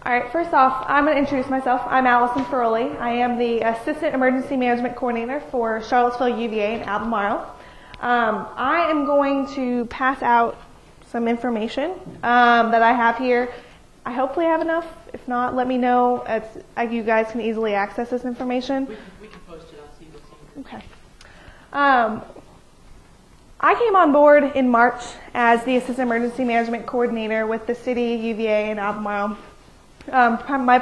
All right, first off, I'm going to introduce myself. I'm Allison Farole. I am the Assistant Emergency Management Coordinator for Charlottesville UVA and Albemarle. I am going to pass out some information that I have here. I hopefully have enough. If not, let me know. You guys can easily access this information. We can post it on CBC. Okay. I came on board in March as the Assistant Emergency Management Coordinator with the City, UVA, and Albemarle. My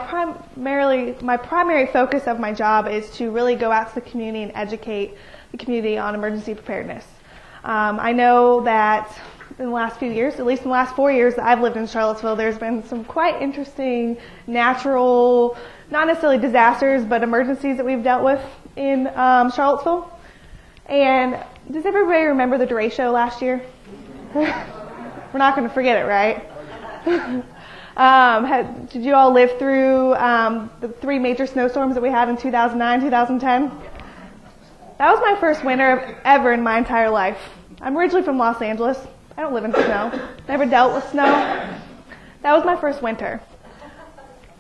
primary focus of my job is to really go out to the community and educate the community on emergency preparedness. I know that in the last few years, at least in the last 4 years that I've lived in Charlottesville, there's been some quite interesting natural, not necessarily disasters, but emergencies that we've dealt with in Charlottesville. And does everybody remember the derecho last year? We're not going to forget it, right? Did you all live through the 3 major snowstorms that we had in 2009, 2010? That was my first winter ever in my entire life. I'm originally from Los Angeles. I don't live in snow. Never dealt with snow. That was my first winter.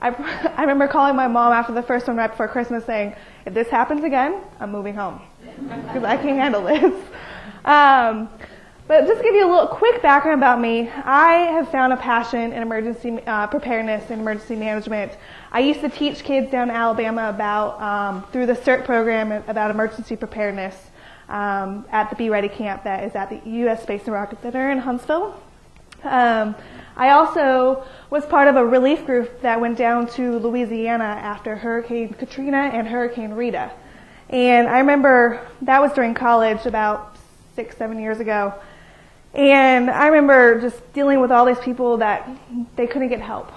I remember calling my mom after the first one right before Christmas saying, if this happens again, I'm moving home because I can't handle this. But just to give you a little quick background about me, I have found a passion in emergency preparedness and emergency management. I used to teach kids down in Alabama about, through the CERT program, about emergency preparedness at the Be Ready camp that is at the U.S. Space and Rocket Center in Huntsville. I also was part of a relief group that went down to Louisiana after Hurricane Katrina and Hurricane Rita. And I remember that was during college about 6-7 years ago. And I remember just dealing with all these people that they couldn't get help.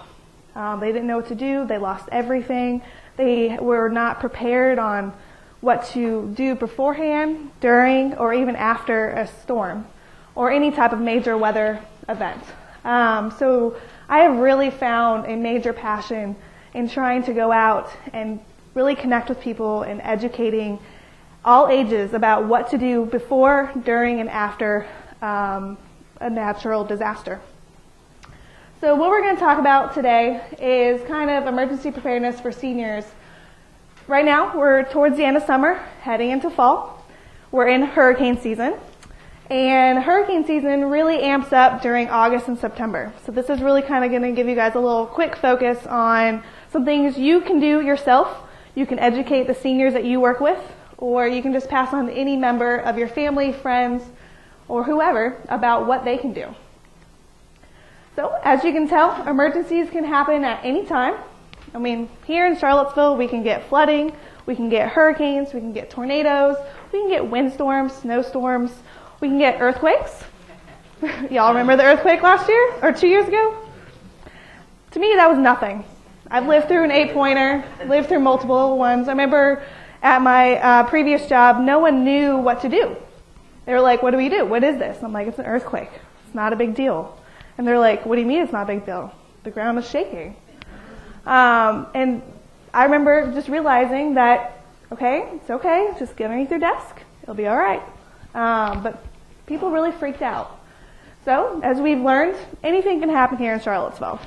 They didn't know what to do. They lost everything. They were not prepared on what to do beforehand, during, or even after a storm or any type of major weather event. So I have really found a major passion in trying to go out and really connect with people and educating all ages about what to do before, during, and after a natural disaster. So what we're going to talk about today is kind of emergency preparedness for seniors. Right now, we're towards the end of summer, heading into fall. We're in hurricane season. And hurricane season really amps up during August and September. So this is really kind of going to give you guys a little quick focus on some things you can do yourself. You can educate the seniors that you work with, or you can just pass on to any member of your family, friends, or whoever about what they can do. So as you can tell, emergencies can happen at any time. I mean, here in Charlottesville, we can get flooding, we can get hurricanes, we can get tornadoes, we can get windstorms, snowstorms, we can get earthquakes. Y'all remember the earthquake last year or 2 years ago? To me, that was nothing. I've lived through an 8-pointer, lived through multiple ones. I remember at my previous job, no one knew what to do. They were like, what do we do? What is this? I'm like, it's an earthquake. It's not a big deal. And they're like, what do you mean it's not a big deal? The ground is shaking. And I remember just realizing that, okay, it's okay. Just get underneath your desk. It'll be all right. But people really freaked out. So, as we've learned, anything can happen here in Charlottesville.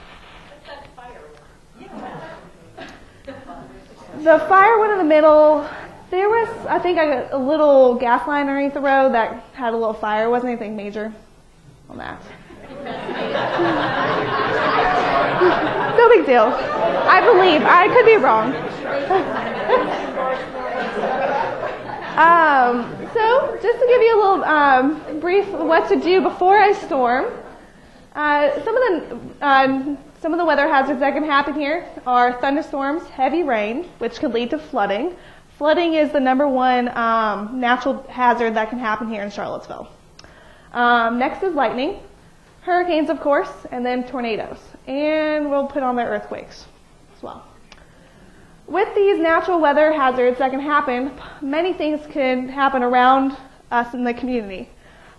The fire went in the middle. There was, I think, a little gas line underneath the road that had a little fire. It wasn't anything major on that. No big deal. I believe. I could be wrong. So, just to give you a little brief of what to do before a storm, some of the weather hazards that can happen here are thunderstorms, heavy rain, which could lead to flooding. Flooding is the #1 natural hazard that can happen here in Charlottesville. Next is lightning, hurricanes, of course, and then tornadoes. And we'll put on the earthquakes as well. With these natural weather hazards that can happen, many things can happen around us in the community.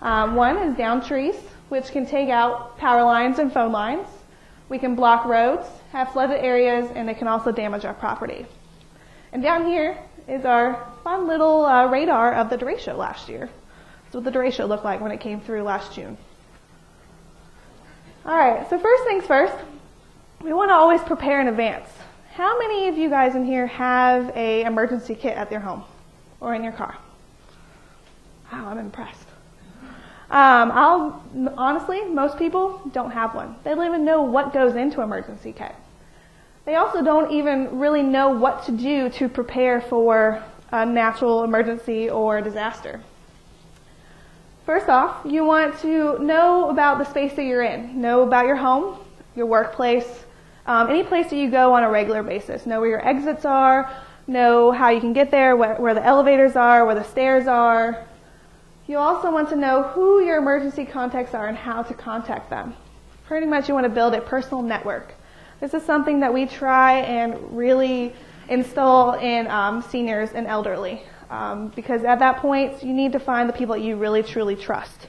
One is down trees, which can take out power lines and phone lines. We can block roads, have flooded areas, and it can also damage our property. And down here is our fun little radar of the derecho last year. That's what the derecho looked like when it came through last June. All right, so first things first, we want to always prepare in advance. How many of you guys in here have an emergency kit at their home or in your car? Wow, I'm impressed. Honestly, most people don't have one. They don't even know what goes into an emergency kit. They also don't even really know what to do to prepare for a natural emergency or disaster. First off, you want to know about the space that you're in. Know about your home, your workplace, any place that you go on a regular basis. Know where your exits are, know how you can get there, where the elevators are, where the stairs are. You also want to know who your emergency contacts are and how to contact them. Pretty much you want to build a personal network. This is something that we try and really install in seniors and elderly. Because at that point, you need to find the people that you really truly trust.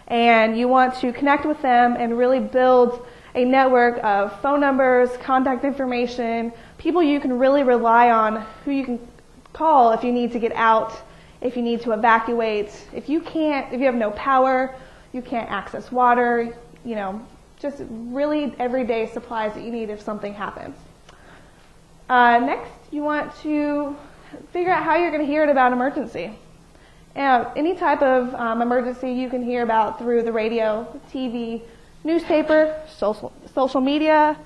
And you want to connect with them and really build a network of phone numbers, contact information, people you can really rely on, who you can call if you need to get out, if you need to evacuate, if you have no power, you can't access water, just really everyday supplies that you need if something happens. Next, you want to figure out how you're going to hear it about emergency. Any type of emergency you can hear about through the radio, TV, newspaper, social media.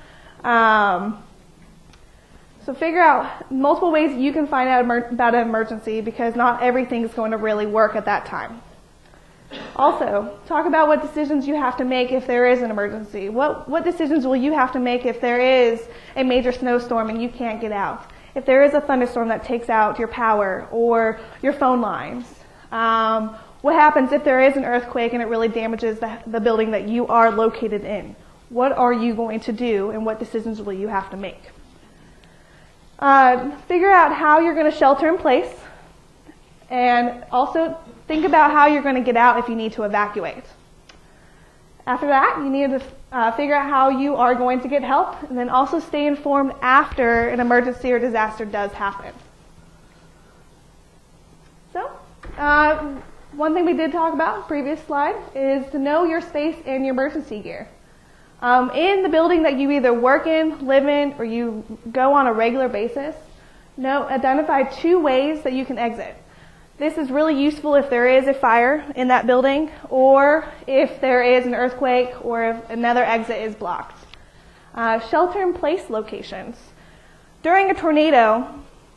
So figure out multiple ways you can find out about an emergency because not everything is going to really work at that time. Also, talk about what decisions you have to make if there is an emergency. What decisions will you have to make if there is a major snowstorm and you can't get out? If there is a thunderstorm that takes out your power or your phone lines? What happens if there is an earthquake and it really damages the building that you are located in? What are you going to do and what decisions will you have to make? Figure out how you're going to shelter in place and also think about how you're going to get out if you need to evacuate. After that, you need to figure out how you are going to get help and then also stay informed after an emergency or disaster does happen. So, one thing we did talk about in the previous slide is to know your space and your emergency gear. In the building that you either work in, live in, or you go on a regular basis, identify 2 ways that you can exit. This is really useful if there is a fire in that building or if there is an earthquake or if another exit is blocked. Shelter-in-place locations. During a tornado,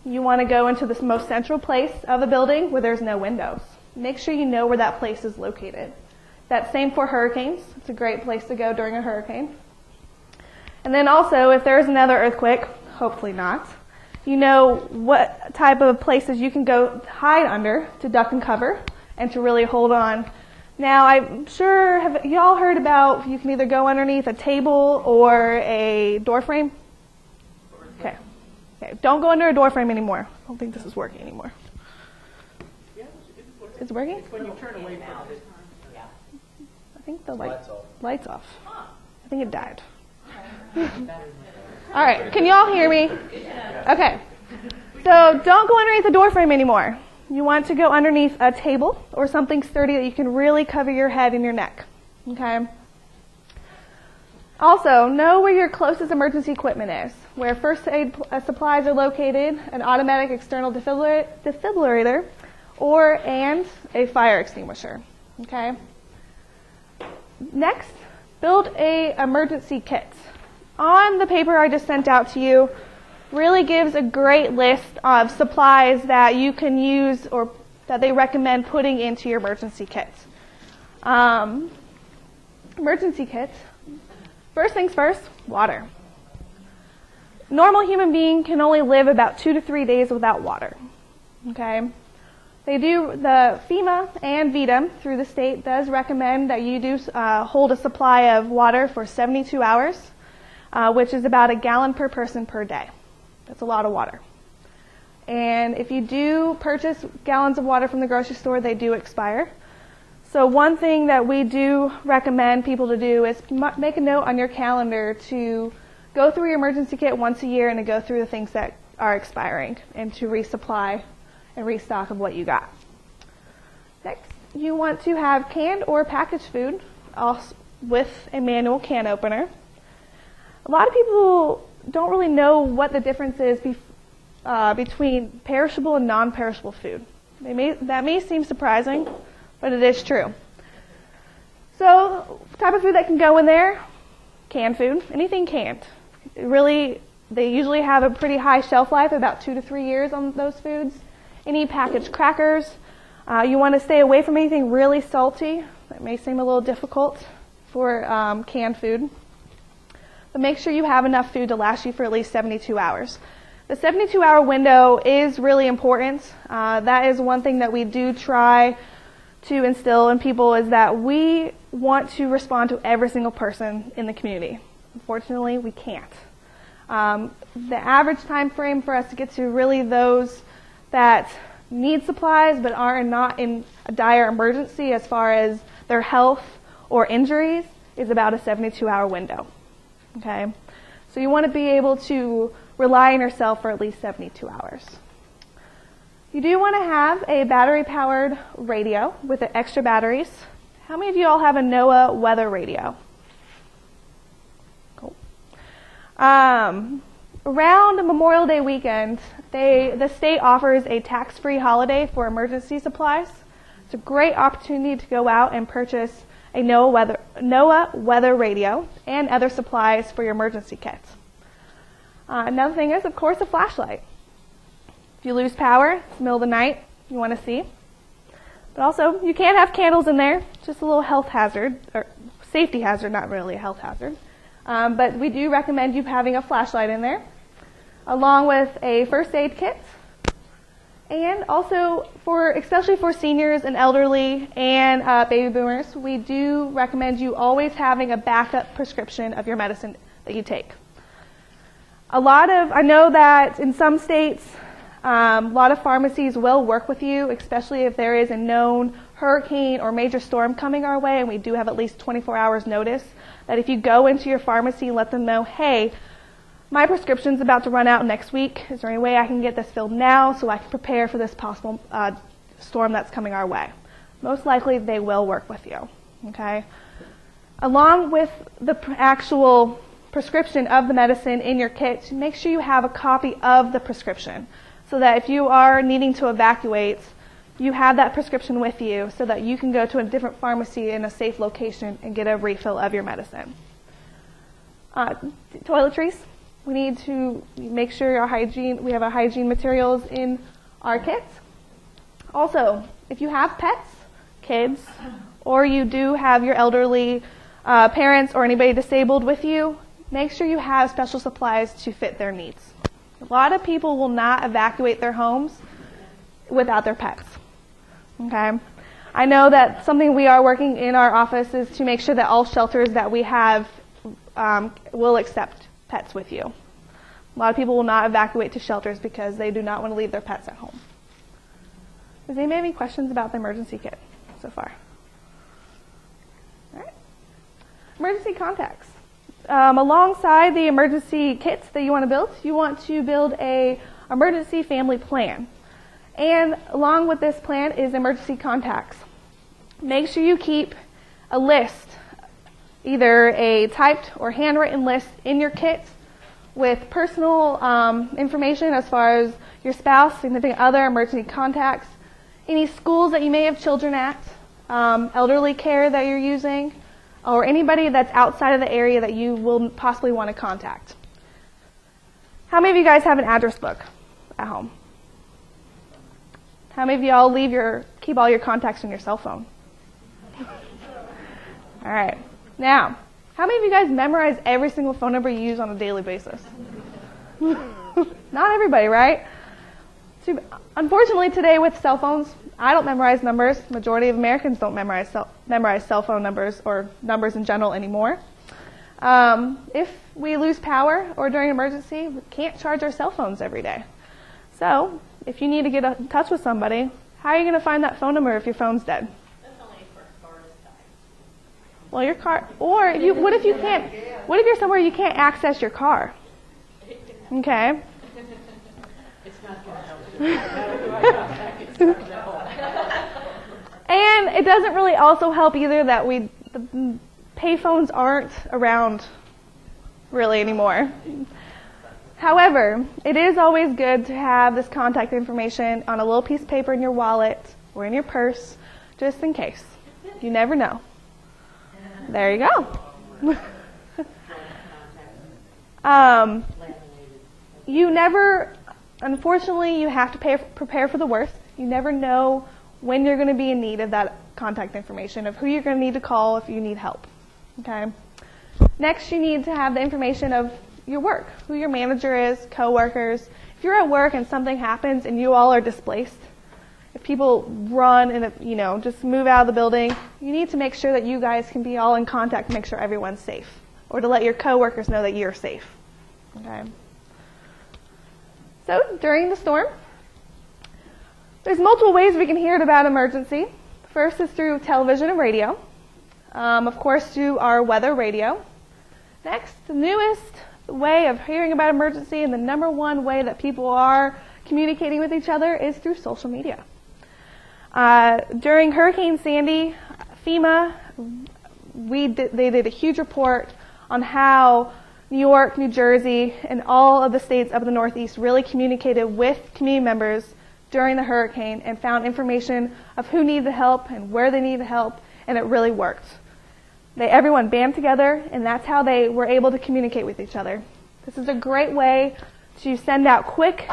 you want to go into the most central place of the building where there's no windows. Make sure you know where that place is located. That's same for hurricanes. It's a great place to go during a hurricane. And then also, if there's another earthquake, hopefully not, you know what type of places you can go hide under to duck and cover and to really hold on. Now, I'm sure, have you all heard about you can either go underneath a table or a door frame? Okay. Don't go under a door frame anymore. I don't think this is working anymore. Yeah, it's working. It's working? It's when you turn away from it. Yeah. I think the light's off. I think it died. All right, can you all hear me? Okay, so don't go underneath the door frame anymore. You want to go underneath a table or something sturdy that you can really cover your head and your neck, okay? Also, know where your closest emergency equipment is, where first aid supplies are located, an automatic external defibrillator, and a fire extinguisher, okay? Next, build a emergency kit. On the paper I just sent out to you, really gives a great list of supplies that you can use or that they recommend putting into your emergency kit. Emergency kit. First things first, water. Normal human being can only live about 2 to 3 days without water. Okay? The FEMA and VEDA through the state does recommend that you do hold a supply of water for 72 hours, which is about 1 gallon per person per day. That's a lot of water. And if you do purchase gallons of water from the grocery store, they do expire. So one thing that we do recommend people to do is make a note on your calendar to go through your emergency kit once a year and to go through the things that are expiring and to resupply and restock of what you got. Next, you want to have canned or packaged food with a manual can opener. A lot of people don't really know what the difference is between perishable and non-perishable food. That may seem surprising, but it is true. So, type of food that can go in there, canned food, anything canned. They usually have a pretty high shelf life, about 2 to 3 years on those foods. Any packaged crackers. You want to stay away from anything really salty. That may seem a little difficult for canned food. But make sure you have enough food to last you for at least 72 hours. The 72-hour window is really important. That is one thing that we do try to instill in people, is that we want to respond to every single person in the community. Unfortunately, we can't. The average time frame for us to get to really those that need supplies but are not in a dire emergency as far as their health or injuries is about a 72-hour window. Okay? So you want to be able to rely on yourself for at least 72 hours. You do want to have a battery-powered radio with the extra batteries. How many of you all have a NOAA weather radio? Cool. Around Memorial Day weekend, the state offers a tax-free holiday for emergency supplies. It's a great opportunity to go out and purchase a NOAA weather radio and other supplies for your emergency kits. Another thing is, of course, a flashlight. If you lose power, it's the middle of the night, you want to see. But also, you can have candles in there, just a little health hazard, or safety hazard, not really a health hazard. But we do recommend you having a flashlight in there, along with a first aid kit. And also, especially for seniors and elderly and baby boomers, we do recommend you always having a backup prescription of your medicine that you take. I know that in some states, a lot of pharmacies will work with you, especially if there is a known hurricane or major storm coming our way, and we do have at least 24 hours notice, that if you go into your pharmacy and let them know, hey, my prescription's about to run out next week, is there any way I can get this filled now so I can prepare for this possible storm that's coming our way? Most likely they will work with you, okay? Along with the actual prescription of the medicine in your kit, make sure you have a copy of the prescription so that if you are needing to evacuate, you have that prescription with you so that you can go to a different pharmacy in a safe location and get a refill of your medicine. Toiletries. We need to make sure we have our hygiene materials in our kits. Also, if you have pets, kids, or you do have your elderly parents or anybody disabled with you, make sure you have special supplies to fit their needs. A lot of people will not evacuate their homes without their pets. Okay? I know that something we are working in our office is to make sure that all shelters that we have will accept pets with you. A lot of people will not evacuate to shelters because they do not want to leave their pets at home. Does anybody have any questions about the emergency kit so far? All right. Emergency contacts. Alongside the emergency kits that you want to build a emergency family plan. And along with this plan is emergency contacts. Make sure you keep a list, either a typed or handwritten list in your kit with personal information as far as your spouse, significant other, emergency contacts, any schools that you may have children at, elderly care that you're using, or anybody that's outside of the area that you will possibly want to contact. How many of you guys have an address book at home? How many of y'all keep all your contacts on your cell phone? All right. Now, how many of you guys memorize every single phone number you use on a daily basis? Not everybody, right? So, unfortunately, today with cell phones, I don't memorize numbers. Majority of Americans don't memorize cell phone numbers or numbers in general anymore. If we lose power or during an emergency, we can't charge our cell phones every day. So, if you need to get in touch with somebody, how are you going to find that phone number if your phone's dead? That's only for cars time. Well, your car, or what if you're somewhere you can't access your car? Okay. It's not going to help you. No matter who I contact, it's not going to help. And it doesn't really also help either that the payphones aren't around really anymore. However, it is always good to have this contact information on a little piece of paper in your wallet or in your purse, just in case. You never know. There you go. Unfortunately, you have to prepare for the worst. You never know when you're going to be in need of that contact information, of who you're going to need to call if you need help. Okay. Next, you need to have the information of your work, who your manager is, coworkers. If you're at work and something happens and you all are displaced, if people run and just move out of the building, you need to make sure that you guys can be all in contact to make sure everyone's safe, or to let your coworkers know that you're safe. Okay. So during the storm, there's multiple ways we can hear about emergency. First is through television and radio. Of course, through our weather radio. Next, the newest way of hearing about emergency and the number one way that people are communicating with each other is through social media. During Hurricane Sandy, FEMA, they did a huge report on how New York, New Jersey, and all of the states up in the Northeast really communicated with community members during the hurricane and found information of who needed help and where they needed help, and it really worked. Everyone banded together, and that's how they were able to communicate with each other. This is a great way to send out quick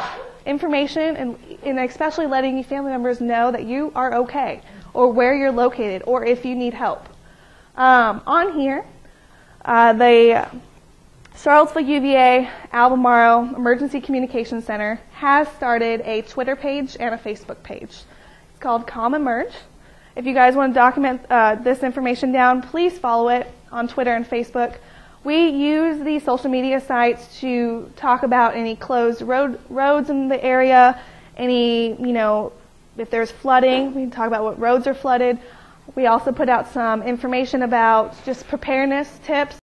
information and especially letting your family members know that you are okay, or where you're located, or if you need help. On here, the Charlottesville UVA Albemarle Emergency Communication Center has started a Twitter page and a Facebook page. It's called Calm Emerge. If you guys want to document this information down, please follow it on Twitter and Facebook. We use these social media sites to talk about any closed roads in the area, if there's flooding, we can talk about what roads are flooded. We also put out some information about just preparedness tips.